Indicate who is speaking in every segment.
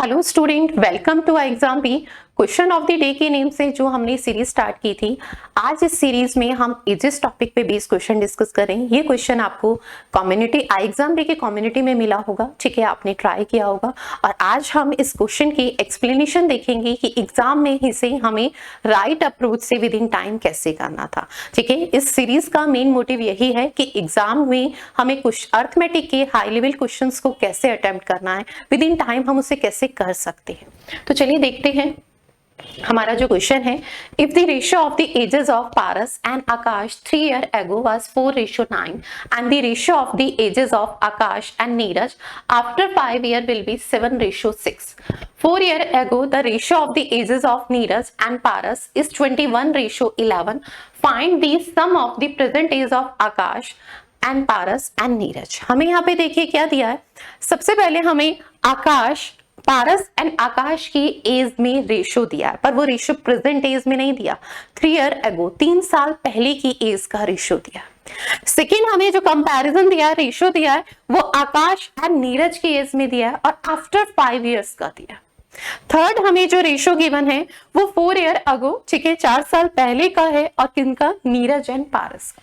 Speaker 1: Hello student, welcome to exam B. Question of the day के name से जो हमने सीरीज स्टार्ट की थी, आज इस सीरीज में हम एजेस टॉपिक पे बेस्ड क्वेश्चन डिस्कस करें। ये क्वेश्चन आपको कम्युनिटी एग्जाम डे के कम्युनिटी में मिला होगा, ठीक है, आपने ट्राई किया होगा। और आज हम इस क्वेश्चन की एक्सप्लेनेशन देखेंगे कि एग्जाम में इसे हमें राइट अप्रोच से विद इन टाइम कैसे करना था, ठीक है। इस सीरीज का मेन मोटिव यही है कि एग्जाम में हमें कुछ अर्थमेटिक के हाई लेवल क्वेश्चंस को कैसे अटेम्प्ट करना है, विद इन टाइम हम उसे कैसे कर सकते हैं। तो चलिए देखते हैं हमारा जो क्वेश्चन है। If the ratio of the ages of Paras and Akash 3 years ago was 4:9 and the ratio of the ages of Akash and Neeraj after 5 years will be 7:6. 4 years ago the ratio of the ages of Neeraj and Paras is 21:11. Find the sum of the present age of Akash and Paras and Neeraj. हमें यहाँ पे देखिए क्या दिया है। सबसे पहले हमें आकाश, पारस एंड आकाश की एज में रेशो दिया है, पर वो रेशो प्रेजेंट एज में नहीं दिया। 3 years ago 3 साल पहले की एज का रेशो दिया। सेकेंड, हमें जो कंपैरिजन दिया है, रेशो दिया है, वो आकाश एंड नीरज की एज में दिया है और आफ्टर 5 years का दिया। थर्ड, हमें जो रेशो गिवन है वो 4 years ago, ठीक है, 4 साल पहले का है और किनका, नीरज एंड पारस का,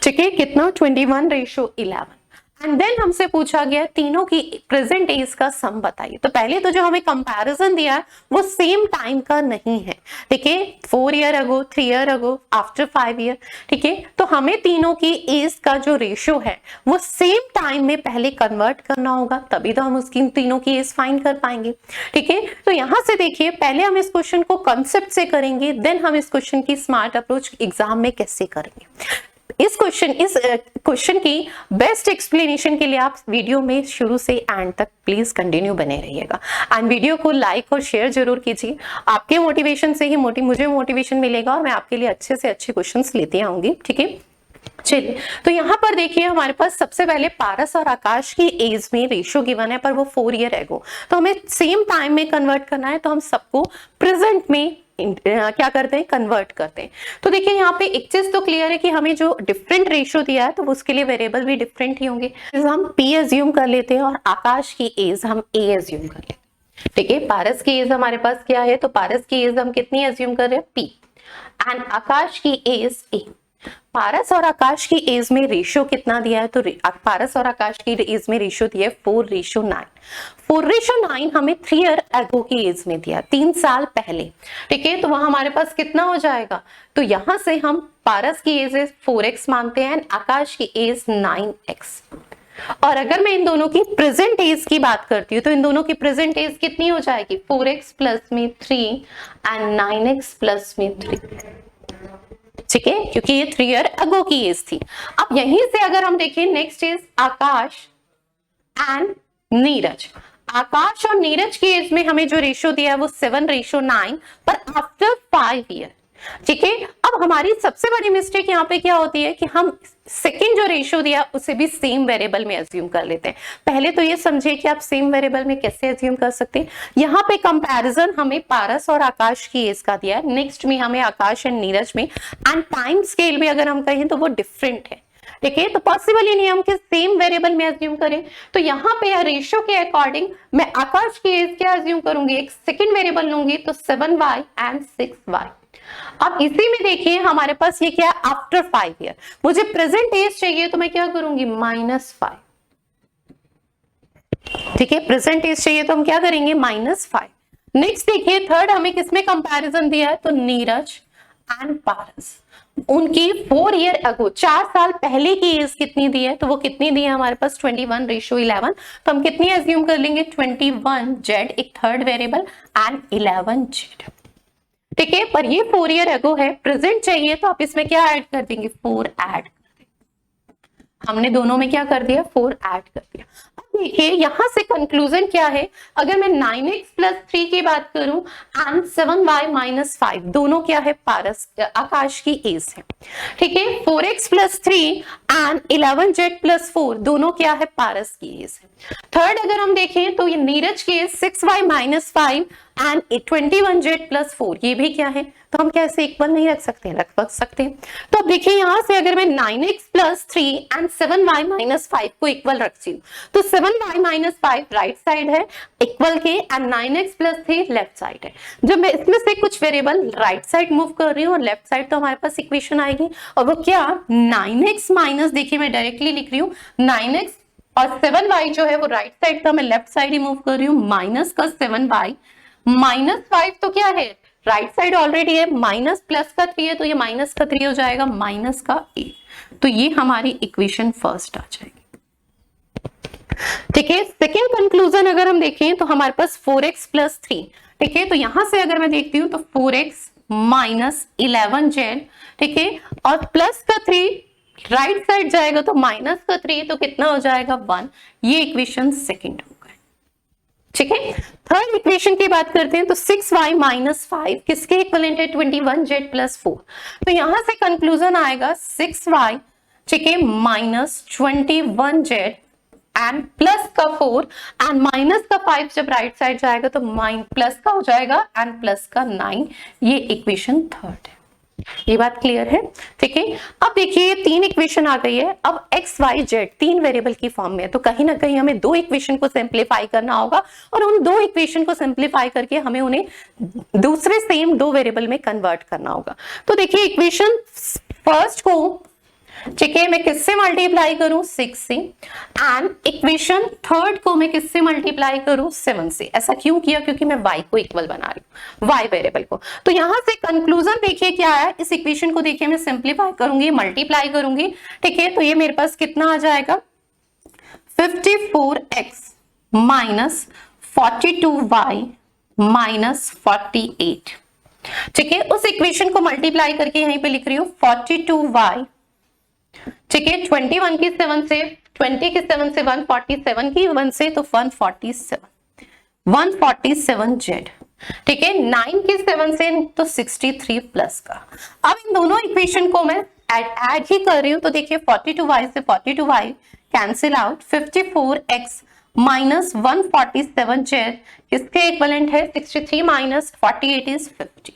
Speaker 1: ठीक है, कितना 21:11। एंड देन हमसे पूछा गया तीनों की प्रेजेंट एज का सम बताइए। तो पहले तो जो हमें कंपैरिजन दिया है वो सेम टाइम का नहीं है, ठीक है, 4 years ago, 3 years ago, after 5 years, ठीक है। तो हमें तीनों की एज का जो रेशियो है वो सेम टाइम में पहले कन्वर्ट करना होगा, तभी तो हम उसकी तीनों की एज फाइंड कर पाएंगे, ठीक है। तो यहां से देखिए, पहले हम इस क्वेश्चन को कंसेप्ट से करेंगे, देन हम इस क्वेश्चन की स्मार्ट अप्रोच एग्जाम में कैसे करेंगे। इस क्वेश्चन की बेस्ट एक्सप्लेनेशन के लिए आप वीडियो में शुरू से एंड तक प्लीज कंटिन्यू बने रहिएगा एंड वीडियो को लाइक और शेयर जरूर कीजिए। आपके मोटिवेशन से ही मुझे मोटिवेशन मिलेगा और मैं आपके लिए अच्छे से अच्छे क्वेश्चंस लेते आऊंगी, ठीक है। चलिए, तो यहाँ पर देखिए हमारे पास सबसे पहले पारस और आकाश की एज में रेशियो गिवन है, पर वो 4 years ago, तो हमें सेम टाइम में कन्वर्ट करना है, तो हम सबको प्रेजेंट में क्या करते हैं, कन्वर्ट करते हैं। तो देखिए यहाँ पे एक चीज तो क्लियर है कि हमें जो डिफरेंट रेशियो दिया है तो उसके लिए वेरिएबल भी डिफरेंट ही होंगे। हम P एज्यूम कर लेते हैं और आकाश की एज हम A एज्यूम कर लेते हैं, ठीक है। पारस की एज हमारे पास क्या है, तो पारस की एज हम कितनी एज्यूम कर रहे हैं, P, एंड आकाश की एज A। पारस और आकाश की एज में रेशियो कितना दिया है, तो पारस और आकाश की एज में रेशियो दिया है 4:9। 4:9 हमें 3 years ago की एज में दिया, 3 साल पहले, ठीक है। तो वहां हमारे पास कितना हो जाएगा, तो यहां से हम पारस की एज 4x मानते हैं, आकाश की एज 9x। और अगर मैं इन दोनों की प्रेजेंट एज की बात करती हूँ तो इन दोनों की प्रेजेंट एज कितनी हो जाएगी, 4x प्लस में 3 एंड 9x प्लस में 3, ठीक है, क्योंकि ये 3 years ago की एज थी। अब यहीं से अगर हम देखें next age Akash and Neeraj, Akash और नीरज की एज में हमें जो रेशियो दिया है वो 7:9, पर आफ्टर 5 years, ठीक है। अब हमारी सबसे बड़ी मिस्टेक यहाँ पे क्या होती है कि हम सेकेंड जो रेशियो दिया उसे भी सेम वेरिएबल में एज्यूम कर लेते हैं। पहले तो ये समझिए कि आप सेम वेरिएबल में कैसे एज्यूम कर सकते हैं। यहाँ पे कंपैरिजन हमें पारस और आकाश की एज का दिया है, नेक्स्ट में हमें आकाश एंड नीरज में, एंड टाइम स्केल भी अगर हम कहें तो वो डिफरेंट है, ठीक है। तो पॉसिबल ही नहीं हम के सेम वेरिएबल में एज्यूम करें। तो यहाँ पे रेशियो के अकॉर्डिंग मैं आकाश की एज क्या एज्यूम करूंगी, एक सेकेंड वेरिएबल लूंगी, तो 7y एंड 6y। अब इसी में देखिए हमारे पास ये क्या है, आफ्टर 5 years, मुझे प्रेजेंट एज चाहिए तो मैं क्या करूंगी, -5, ठीक है। प्रेजेंट एज चाहिए तो हम क्या करेंगे, -5। नेक्स्ट देखिए थर्ड, हमें किसमें कंपैरिजन दिया है, तो नीरज एंड पारस, उनकी 4 years ago 4 साल पहले की एज कितनी दी है, तो वो कितनी दी है हमारे पास 21:11। तो हम कितनी एज्यूम कर लेंगे, 21z, एक थर्ड वेरिएबल, एंड 11z, ठीक है। पर ये 4 years ago है, प्रेजेंट चाहिए तो आप इसमें क्या ऐड कर देंगे, 4 ऐड। हमने दोनों में क्या कर दिया, 4 ऐड कर दिया। अब देखिए यहां से कंक्लूजन क्या है, अगर मैं 9x प्लस 3 की बात करूं एंड 7y - 5, दोनों क्या है, पारस आकाश की एज है, ठीक है। 4x plus 3 and 11z plus 4, दोनों क्या है, पारस की एज है। थर्ड अगर हम देखें तो ये नीरज की as 6y - 5 and 21z plus 4, ये भी क्या है, तो हम कैसे इक्वल नहीं रख सकते, रख सकते हैं। तो अब देखिए यहां से अगर मैं 9x प्लस 3 एंड 7y - 5 को इक्वल रखती हूँ तो 7 7y माइनस 5 राइट साइड है इक्वल के, and 9x plus 3 left side है। जब मैं इसमें से कुछ वेरिएबल राइट साइड मूव कर रही हूँ और लेफ्ट साइड, तो हमारे पास इक्वेशन आएगी, और वो क्या, 9x माइनस, देखिए मैं डायरेक्टली लिख रही हूँ 9x, और 7y जो है वो राइट साइड था, मैं लेफ्ट साइड ही मूव कर रही हूँ, माइनस का 7y माइनस 5, तो क्या है राइट साइड ऑलरेडी है, माइनस प्लस का 3 है, तो ये माइनस का 3 हो जाएगा, माइनस का 8। तो ये हमारी इक्वेशन फर्स्ट आ जाएगी। ठीक है, सेकेंड कंक्लूजन अगर हम देखें तो हमारे पास 4x प्लस 3, ठीक है, तो यहां से अगर मैं देखती हूँ तो 4x माइनस 11z, ठीक है, और प्लस का 3 राइट साइड जाएगा तो माइनस का 3, तो कितना हो जाएगा 1। ये इक्वेशन सेकेंड हो गए। ठीक है, थर्ड इक्वेशन की बात करते हैं तो 6y माइनस 5 किसके इक्विवेलेंट है, 21z प्लस 4। तो यहां से कंक्लूजन आएगा 6y, ठीक है, माइनस 21z एंड प्लस का 4 एंड माइनस का 5 जब राइट साइड जाएगा तो प्लस का हो जाएगा एंड प्लस का 9। ये इक्वेशन थर्ड है। ये बात क्लियर है। ठीक है, अब देखिए तीन इक्वेशन आ गई है। अब x y z तीन वेरिएबल की फॉर्म में है, तो कहीं ना कहीं हमें दो इक्वेशन को सिंप्लीफाई करना होगा, और उन दो इक्वेशन को सिंप्लीफाई करके हमें उन्हें दूसरे सेम दो वेरिएबल में कन्वर्ट करना होगा। तो देखिए इक्वेशन फर्स्ट को, ठीक है, मैं किससे मल्टीप्लाई करूं, 6 से, एंड इक्वेशन थर्ड को मैं किससे मल्टीप्लाई करूं, 7 से। ऐसा क्यों किया, क्योंकि मैं y को इक्वल बना रही हूं, y वेरिएबल को। तो यहां से कंक्लूजन देखिए क्या है, इस इक्वेशन को देखिए मैं सिंप्लीफाई करूंगी, मल्टीप्लाई करूंगी, ठीक है, तो ये मेरे पास कितना आ जाएगा, 54x माइनस 42y माइनस 48। ठीक है, उस इक्वेशन को मल्टीप्लाई करके यहीं पे लिख रही हूं 42y, ठीक है, 21 की 7 से, 20 की 7 से, 147 की 1 से, तो 147z, ठीक है, 9 की 7 से तो 63 प्लस का। अब इन दोनों इक्वेशन को मैं ऐड ही कर रही हूं, तो देखिए 42y से 42y cancel out, 54x minus 147z किसके इक्विवेलेंट है, 63 माइनस 48 इज 50।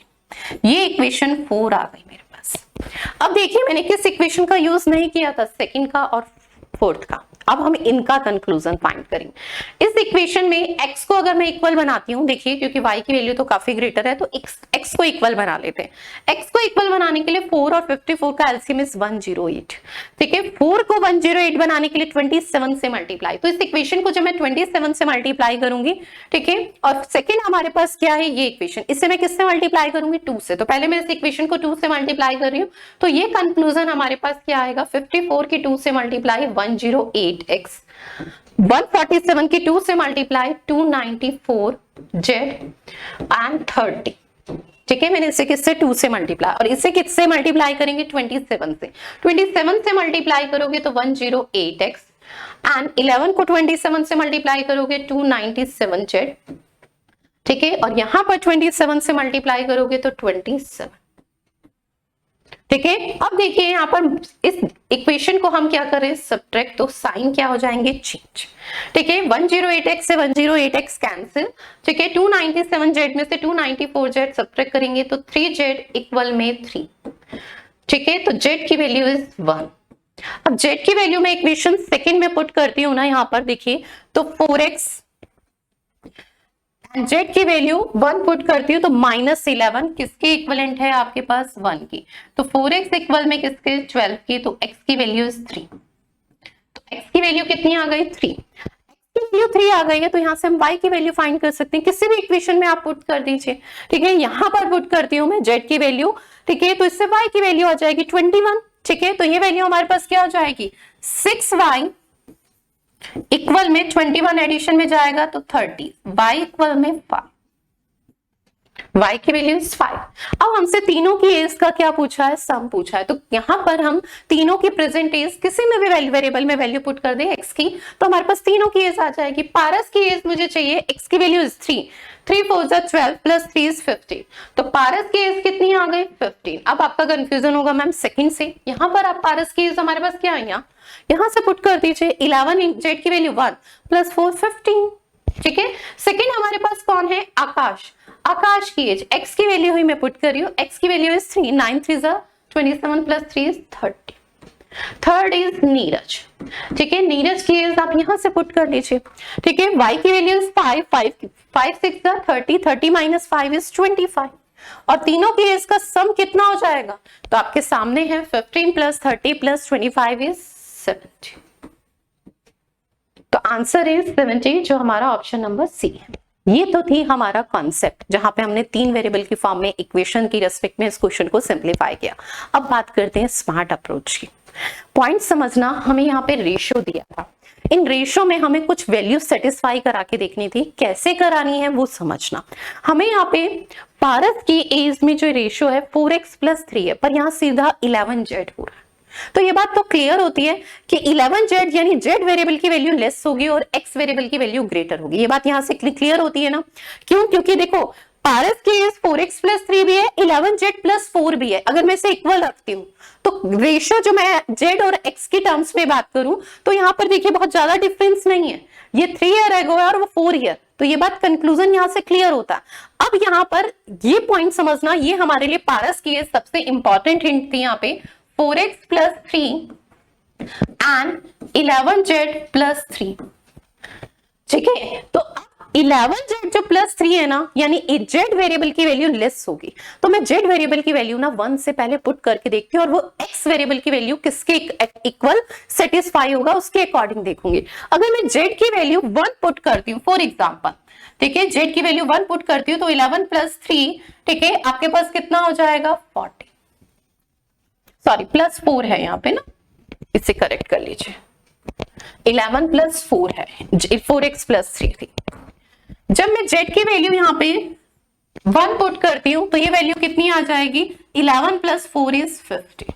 Speaker 1: ये इक्वेशन 4 आ गई मेरे पास। अब देखिए मैंने किस इक्वेशन का यूज नहीं किया था, सेकंड का और फोर्थ का। अब हम इनका कंक्लूजन फाइंड करेंगे। इस इक्वेशन में x को अगर मैं इक्वल बनाती हूँ, देखिए क्योंकि y की वैल्यू तो काफी ग्रेटर है, तो x को इक्वल बना लेते हैं। x को इक्वल बनाने के लिए 4 और 54 का एलसीएम इज 108। ठीक है, 4 को 108 बनाने के लिए 27 से मल्टीप्लाई, तो इस इक्वेशन को जब मैं 27 से मल्टीप्लाई करूंगी, ठीक है, और सेकेंड हमारे पास क्या है, ये इक्वेशन, इससे मैं किससे मल्टीप्लाई करूंगी, 2 से। तो पहले मैं इस इक्वेशन को 2 से मल्टीप्लाई कर रही हूँ, तो ये कंक्लूजन हमारे पास क्या आएगा, 54 की 2 से मल्टीप्लाई 108x, 147 की 2 से मल्टीप्लाई 294z एंड 30। ठीक है, मैंने इसे किससे 2 से मल्टीप्लाई, और इसे किससे मल्टीप्लाई करेंगे, 27 से। 27 से मल्टीप्लाई करोगे तो 108x एंड 11 को 27 से मल्टीप्लाई करोगे 297z। ठीक है, और यहां पर 27 से मल्टीप्लाई करोगे तो 27। ठीक है, अब देखिए यहाँ पर इस इक्वेशन को हम क्या करें, सब्ट्रैक्ट, तो साइन क्या हो जाएंगे, चेंज। ठीक है, 108x से 108x कैंसिल। ठीक है, 297z में से 294z सब्ट्रैक्ट करेंगे तो 3z इक्वल में 3। ठीक है, तो z की वैल्यू इज 1। अब z की वैल्यू में इक्वेशन सेकंड में पुट करती हूँ ना, यहाँ पर देखिए तो 4x, z की वैल्यू 1 पुट करती हूँ तो -11 किसके इक्विवेलेंट है आपके पास, 1 की। तो 4x इक्वल में किसके, 12 की, तो x की वैल्यू इज 3। तो x की वैल्यू कितनी आ गई, 3। x की वैल्यू 3 आ गई है, तो यहाँ से हम y की वैल्यू फाइंड कर सकते हैं, किसी भी इक्वेशन में आप पुट कर दीजिए। ठीक है, यहाँ पर पुट करती हूँ मैं z की वैल्यू, ठीक है, तो इससे y की वैल्यू आ जाएगी 21। ठीक है, तो ये वैल्यू हमारे पास क्या हो जाएगी, 6y इक्वल में 21 एडिशन में जाएगा तो 30, y इक्वल में 5, y की वैल्यू 5। अब हमसे तीनों की एज का क्या पूछा है, सम पूछा है, तो यहाँ पर हम तीनों की प्रेजेंट एज किसी में भी वेरिएबल में वैल्यू पुट कर दे x की, तो हमारे पास तीनों की एज आ जाएगी। पारस की एज मुझे चाहिए, x की वैल्यू इज 3, 3 4 12 प्लस 3 इज 15, तो पारस की एज कितनी आ गई, 15। अब आपका कंफ्यूजन होगा मैम सेकंड से, यहाँ पर आप पारस की एज हमारे पास क्या है, यहाँ से पुट कर दीजिए 11, z की वैल्यू 1 प्लस 4 15। ठीक है, सेकंड हमारे पास कौन है, आकाश। आकाश की एज, x की वैल्यू हुई मैं पुट कर रही हूँ, x की value is 3, 9 3 27 plus 3 is 30। Third is Neeraj. ठीक है, नीरज की एज आप यहां से पुट कर लीजिए। ठीक है, y की वैल्यू इज 5, 5 6 30, 30 माइनस 5 इज 25, और तीनों की एज का सम कितना हो जाएगा, तो आपके सामने है 15 प्लस 30 प्लस 25 इज 70। तो आंसर इज 70, जो हमारा ऑप्शन नंबर सी है। ये तो थी हमारा कॉन्सेप्ट, जहां पे हमने 3 वेरिएबल की फॉर्म में इक्वेशन की रेस्पेक्ट में इस क्वेश्चन को सिंप्लीफाई किया। अब बात करते हैं स्मार्ट अप्रोच की। पॉइंट समझना, हमें यहाँ पे रेशियो दिया था, इन रेशियो में हमें कुछ वैल्यू सेटिस्फाई करा के देखनी थी, कैसे करानी है वो समझना। हमें यहाँ पे पारस की एज में जो रेशियो है 4x + 3 है, पर यहाँ सीधा 11z हो रहा है। तो ये बात तो क्लियर होती है कि 11z यानी z वेरिएबल की वैल्यू लेस होगी और x वेरिएबल की वैल्यू ग्रेटर होगी। ये बात यहां से क्लियर होती है ना, क्यों? क्योंकि देखो पारस की एज 4x + 3 भी है, 11z + 4 भी है। अगर मैं इसे इक्वल रखती हूँ तो रेशियो जो मैं z और x की टर्म्स में बात करूं तो यहाँ पर देखिए बहुत ज्यादा डिफरेंस नहीं है, ये 3 ईयर एगो है और वो 4 ईयर। तो ये बात कंक्लूजन यहां से क्लियर होता है। अब यहाँ पर ये पॉइंट समझना, ये हमारे लिए पारस की एज सबसे इंपॉर्टेंट हिंट थी यहाँ पे, 4x + 3 and 11z + 3। ठीक है, तो 11z जो +3 है ना, यानी z वेरिएबल की वैल्यू लेस होगी, तो मैं z वेरिएबल की वैल्यू ना 1 से पहले पुट करके देखती हूँ, और वो x वेरिएबल की वैल्यू किसके इक्वल सेटिस्फाई होगा उसके अकॉर्डिंग देखूंगी। अगर मैं z की वैल्यू 1 पुट करती हूँ फॉर एग्जांपल, ठीक है, z की वैल्यू 1 पुट करती हूँ तो 11 + 3, ठीक है, आपके पास कितना हो जाएगा 40, सॉरी +4 है यहाँ पे ना, इसे करेक्ट कर लीजिए, 11 + 4 है, 4x + 3 थी। जब मैं z की वैल्यू यहाँ पे 1 पुट करती हूँ तो ये वैल्यू कितनी आ जाएगी, 11 + 4 इज 50।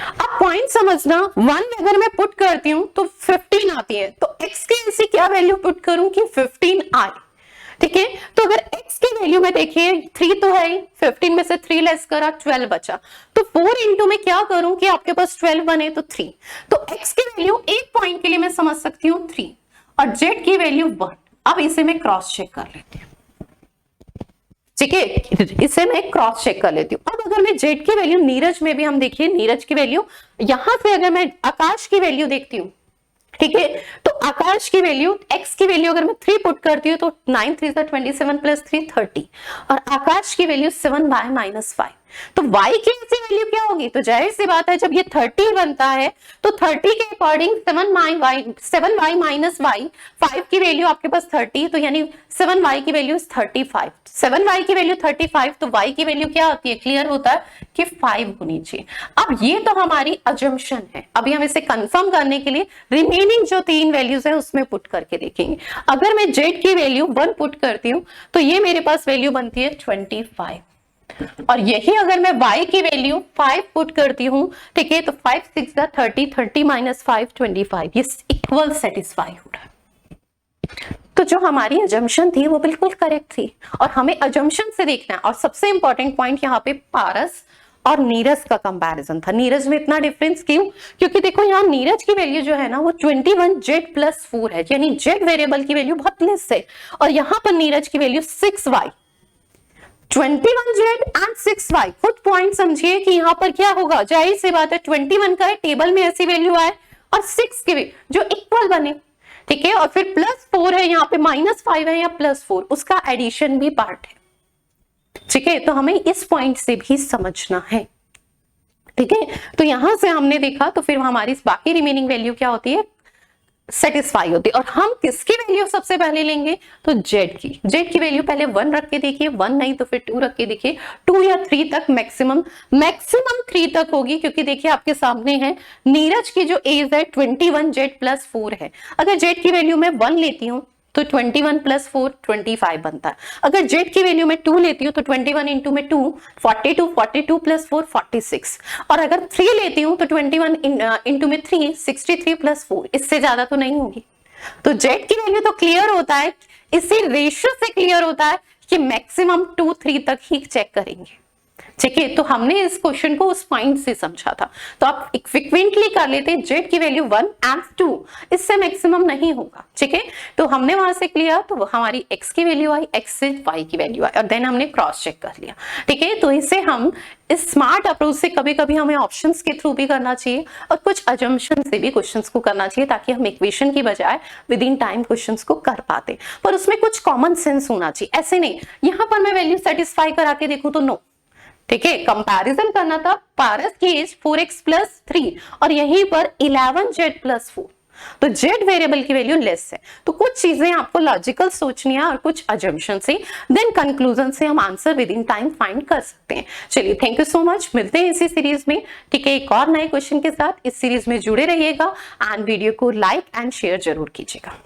Speaker 1: अब पॉइंट समझना, 1 अगर मैं पुट करती हूँ तो 15 आती है, तो x की ऐसी क्या वैल्यू पुट करूं कि 15 आए। ठीक है, तो अगर x की वैल्यू में देखिए 3 तो है, 15 में से 3 लेस करा 12 बचा, तो 4 इंटू में क्या करूं कि आपके पास 12 बने तो 3, तो x की वैल्यू एक पॉइंट के लिए मैं समझ सकती हूँ 3 और z की वैल्यू 1। अब इसे मैं क्रॉस चेक कर लेती हूँ। ठीक है, इसे मैं क्रॉस चेक कर लेती हूँ। अब अगर मैं z की वैल्यू नीरज में भी हम देखिए, नीरज की वैल्यू यहां से अगर मैं आकाश की वैल्यू देखती हूँ, ठीक है, तो आकाश की वैल्यू, x की वैल्यू अगर मैं 3 पुट करती हूँ तो 9 3 27 + 3 30, और आकाश की वैल्यू 7y - 5, तो y की ऐसी वैल्यू क्या होगी, तो जाहिर सी बात है जब ये 30 बनता है तो 30 के अकॉर्डिंग 7y - y, 5 की वैल्यू आपके पास 30, तो यानी 7y की वैल्यू 35, 7y की वैल्यू 35, तो y की वैल्यू क्या होती है, क्लियर होता है कि 5 होनी चाहिए। अब ये तो हमारी अजम्पशन है, अभी हम इसे कंफर्म करने के लिए रिमेनिंग जो 3 वैल्यूज है उसमें पुट करके देखेंगे। अगर मैं z की वैल्यू 1 पुट करती हूँ तो ये मेरे पास वैल्यू बनती है 25, और यही अगर मैं y की वैल्यू 5 पुट करती हूँ, ठीक है, तो 5 6 30, 30 - 5 25, ये इक्वल सेटिस्फाई हो रहा है। तो जो हमारी अजम्पशन थी वो बिल्कुल करेक्ट थी, और हमें अजम्पशन से देखना है। और सबसे इंपॉर्टेंट पॉइंट यहाँ पे पारस और नीरज का कंपैरिजन था। नीरज में इतना डिफरेंस क्यों, क्योंकि देखो यहाँ नीरज की वैल्यू जो है ना वो 21z + 4 है, यानी z वेरिएबल की वैल्यू बहुत लेस है, और यहाँ पर नीरज की value 6y, 21z and 6y। खुद पॉइंट समझिए कि यहाँ पर क्या होगा, जाहिर सी बात है 21 का है, टेबल में ऐसी वैल्यू आए, और 6 के जो इक्वल बने, ठीक है, और फिर +4 है यहाँ पे, -5 है या +4, उसका एडिशन भी पार्ट है। ठीक है, तो हमें इस पॉइंट से भी समझना है। ठीक है, तो यहां से हमने देखा, तो फिर हमारी बाकी रिमेनिंग वैल्यू क्या होती है, सेटिस्फाई होती है। और हम किसकी वैल्यू सबसे पहले लेंगे, तो z की वैल्यू पहले 1 रख के देखिए, 1 नहीं तो फिर 2 रख के देखिए, 2 या 3 तक मैक्सिमम 3 तक होगी, क्योंकि देखिए आपके सामने है नीरज की जो एज है 21z + 4 है। अगर z की वैल्यू मैं 1 लेती हूँ तो 21 + 4 25 बनता है। अगर z की वैल्यू में 2 लेती हूँ तो 21 इंटू में 2 42, 42 + 4 46, और अगर 3 लेती हूँ तो 21 इंटू में 3 63 + 4, इससे ज्यादा तो नहीं होगी। तो z की वैल्यू तो क्लियर होता है, इसी रेशियो से क्लियर होता है कि मैक्सिमम 2 3 तक ही चेक करेंगे। ठीक है, तो हमने इस क्वेश्चन को उस पॉइंट से समझा था। तो आप फ्रिक्वेंटली कर लेते जेड की वैल्यू 1 एंड 2, इससे मैक्सिमम नहीं होगा। ठीक है, तो हमने वहां से लिया तो हमारी x की वैल्यू आई, x से y की वैल्यू आई और देन हमने क्रॉस चेक कर लिया। ठीक है, तो इसे हम इस स्मार्ट अप्रोच से कभी कभी हमें ऑप्शंस के थ्रू भी करना चाहिए और कुछ अजम्पशन से भी क्वेश्चंस को करना चाहिए, ताकि हम इक्वेशन की बजाय विद इन टाइम क्वेश्चंस को कर पाते। पर उसमें कुछ कॉमन सेंस होना चाहिए, ऐसे नहीं यहां पर मैं वैल्यू सेटिस्फाई करा के देखूं तो नो। ठीक है, कंपैरिजन करना था पारस की एज 4x प्लस 3 और यहीं पर 11z प्लस 4, तो z वेरिएबल की वैल्यू लेस है। तो कुछ चीजें आपको लॉजिकल सोचनी है और कुछ अजम्पशन से देन कंक्लूजन से हम answer with in time find कर सकते हैं। चलिए, थैंक यू सो मच, मिलते हैं इसी सीरीज में। ठीक है, एक और नए क्वेश्चन के साथ इस सीरीज में जुड़े रहिएगा एंड वीडियो को लाइक एंड शेयर जरूर कीजिएगा।